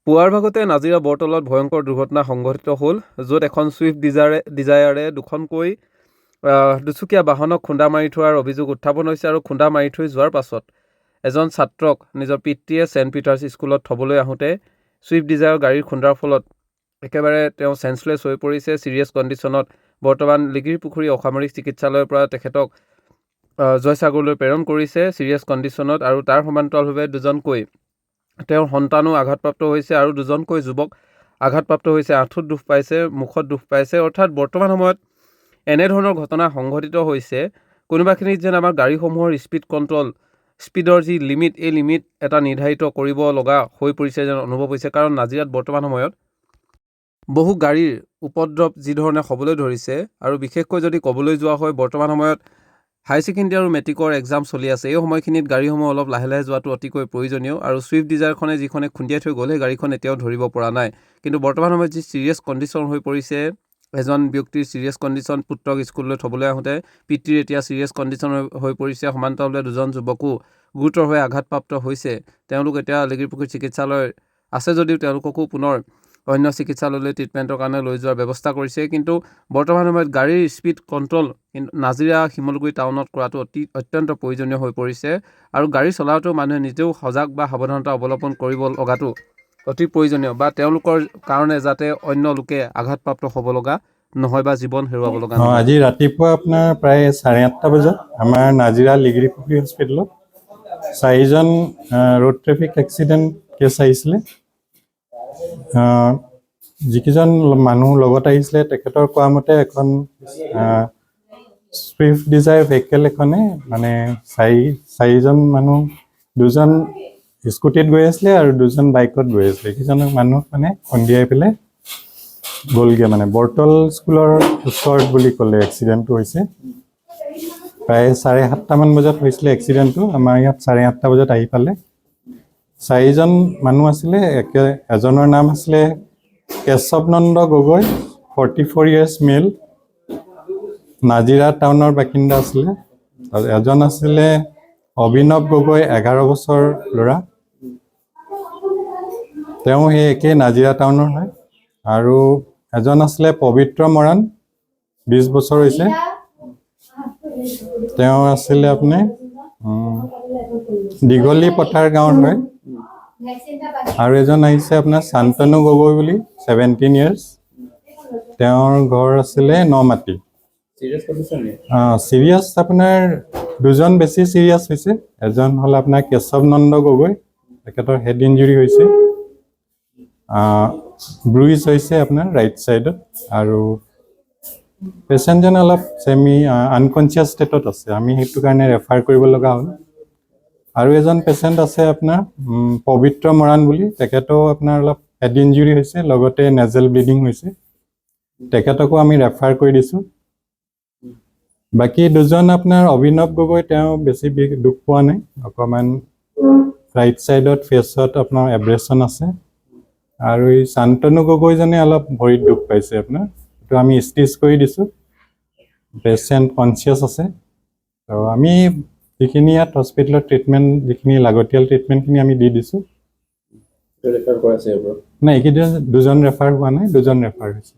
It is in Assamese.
পুৱাৰ ভাগতে নাজিৰা বৰতলত ভয়ংকৰ দুৰ্ঘটনা সংঘটিত হ'ল, য'ত এখন ছুইফ্ট ডিজায়াৰে দুখনকৈ দুচকীয়া বাহনক খুন্দা মাৰি থোৱাৰ অভিযোগ উত্থাপন হৈছে। আৰু খুন্দা মাৰি থৈ যোৱাৰ পাছত এজন ছাত্ৰক নিজৰ পিতৃয়ে ছেণ্ট পিটাৰ্ছ স্কুলত থ'বলৈ আহোঁতে ছুইফ্ট ডিজায়াৰ গাড়ীৰ খুন্দাৰ ফলত একেবাৰে তেওঁ চেন্সলেছ হৈ পৰিছে। ছিৰিয়াছ কণ্ডিশ্যনত বৰ্তমান লিগিৰিপুখুৰী অসামৰিক চিকিৎসালয়ৰ পৰা তেখেতক জয়সাগৰলৈ প্ৰেৰণ কৰিছে ছিৰিয়াছ কণ্ডিশ্যনত। আৰু তাৰ সমান্তৰালভাৱে দুজনকৈ তেওঁৰ সন্তানো আঘাতপ্ৰাপ্ত হৈছে আৰু দুজনকৈ যুৱক আঘাতপ্ৰাপ্ত হৈছে, আঁঠুত দুখ পাইছে, মুখত দুখ পাইছে। অৰ্থাৎ বৰ্তমান সময়ত এনেধৰণৰ ঘটনা সংঘটিত হৈছে। কোনোবাখিনিত যেন আমাৰ গাড়ীসমূহৰ স্পীডৰ যি লিমিট, এই লিমিট এটা নিৰ্ধাৰিত কৰিব লগা হৈ পৰিছে যেন অনুভৱ হৈছে। কাৰণ নাজিৰাত বৰ্তমান সময়ত বহু গাড়ীৰ উপদ্ৰৱ যিধৰণে হ'বলৈ ধৰিছে, আৰু বিশেষকৈ যদি ক'বলৈ যোৱা হয় বৰ্তমান সময়ত হাই ছেকেণ্ডেৰী আৰু মেট্ৰিকৰ এক্সাম চলি আছে, এই সময়খিনিত গাড়ীসমূহ অলপ লাহে লাহে যোৱাটো অতিকৈ প্ৰয়োজনীয়। আৰু ছুইফ্ট ডিজায়াৰখনে যিখনে খুন্দিয়াই থৈ গ'ল, সেই গাড়ীখন এতিয়াও ধৰিব পৰা নাই। কিন্তু বৰ্তমান সময়ত যি ছিৰিয়াছ কণ্ডিশ্যন হৈ পৰিছে, এজন ব্যক্তিৰ ছিৰিয়াছ কণ্ডিশ্যন, পুত্ৰক স্কুললৈ থ'বলৈ আহোঁতে পিতৃৰ এতিয়া ছিৰিয়াছ কণ্ডিশ্যন হৈ পৰিছে। সমান্তৰালভাৱে দুজন যুৱকো গুৰুতৰভাৱে আঘাতপ্ৰাপ্ত হৈছে। তেওঁলোক এতিয়া লিগিৰিপুখুৰী চিকিৎসালয় আছে যদিও তেওঁলোককো পুনৰ অন্য চিকিৎসালয়লৈ ট্ৰিটমেণ্টৰ কাৰণে লৈ যোৱাৰ ব্যৱস্থা কৰিছে। কিন্তু বৰ্তমান সময়ত গাড়ীৰ স্পীড কণ্ট্ৰল কিন্তু নাজিৰা শিমলুগুৰি টাউনত কৰাটো অত্যন্ত প্ৰয়োজনীয় হৈ পৰিছে। আৰু গাড়ী চলাওঁতেও মানুহে নিজেও সজাগ বা সাৱধানতা অৱলম্বন কৰিব লগাটো অতি প্ৰয়োজনীয়, বা তেওঁলোকৰ কাৰণে যাতে অন্য লোকে আঘাতপ্ৰাপ্ত হ'ব লগা নহয় বা জীৱন হেৰুৱাব লগা নহয়। আজি ৰাতিপুৱা আপোনাৰ প্ৰায় 8:30 বজাত আমাৰ নাজিৰা লিগিৰিপুখুৰী হস্পিটেলত 4জন ৰোড ট্ৰেফিক এক্সিডেণ্ট কেছ আহিছিলে। যিকেইজন মানুহ লগত আহিছিলে তেখেতৰ কোৱা মতে এখন ছুইফ্ট ডিজায়াৰ ভেহিকেল এখনে মানে চাৰিজন মানুহ, 2জন স্কুটিত গৈ আছিলে আৰু 2জন বাইকত গৈ আছিলে। সেইকেইজনক মানুহ মানে খুন্দিয়াই পেলাই গ'লগৈ। মানে বৰতল স্কুলৰ ওচৰত বুলি ক'লে এক্সিডেণ্টটো হৈছে। প্ৰায় 7:30 বজাত হৈছিলে এক্সিডেণ্টটো। আমাৰ ইয়াত 8:30 বজাত আহি পালে। 4জন মানুহ আছিলে। এজনৰ নাম আছিলে কেশৱ নন্দ গগৈ, 44 years মেল, নাজিৰা টাউনৰ বাসিন্দা আছিলে। আৰু এজন আছিলে অভিনৱ গগৈ, 11 বছৰ ল'ৰা, তেওঁ সেই একেই নাজিৰা টাউনৰ হয়। আৰু এজন আছিলে পবিত্ৰ মৰাণ, 20 বছৰ হৈছে, তেওঁ আছিলে আপুনি দীঘলী পথাৰ গাঁৱৰ হয়। আৰু এজন আহিছে আপোনাৰ শান্তনু গগৈ বুলি, 17 years, তেওঁৰ ঘৰ আছিলে নমাটি। চিৰিয়াছ আপোনাৰ 2জন বেছি চিৰিয়াছ হৈছে। এজন হ'ল আপোনাৰ কেশৱ নন্দ গগৈ, তেখেতৰ হেড ইঞ্জুৰি হৈছে, ব্ৰুইজ হৈছে আপোনাৰ ৰাইট ছাইডত। আৰু পেচেণ্টজন অলপ আনকনচিয়াছ ষ্টেটত আছে, আমি সেইটো কাৰণে ৰেফাৰ কৰিব লগা হ'ল। আৰু এজন পেচেণ্ট আছে আপোনাৰ পবিত্ৰ মৰাণ বুলি, তেখেতও আপোনাৰ অলপ হেড ইঞ্জুৰি হৈছে, লগতে নেজেল ব্লিডিং হৈছে, তেখেতকো আমি ৰেফাৰ কৰি দিছোঁ। বাকী 2জন আপোনাৰ অভিনৱ গগৈ, তেওঁ বেছি দুখ পোৱা নাই, অকণমান ৰাইট ছাইডত ফেচত আপোনাৰ এব্ৰেছন আছে। আৰু এই শান্তনু গগৈজনে অলপ ভৰিত দুখ পাইছে আপোনাৰ, সেইটো আমি ষ্টিচ কৰি দিছোঁ। পেচেণ্ট কনচিয়াছ আছে। তো আমি যিখিনি ইয়াত হস্পিটেলত ট্ৰিটমেণ্ট, যিখিনি লাগতিয়াল ট্ৰিটমেণ্টখিনি আমি দি দিছোঁ। নাই, এইকেইদিন 2জন ৰেফাৰ হোৱা নাই, 2জন ৰেফাৰ হৈছে।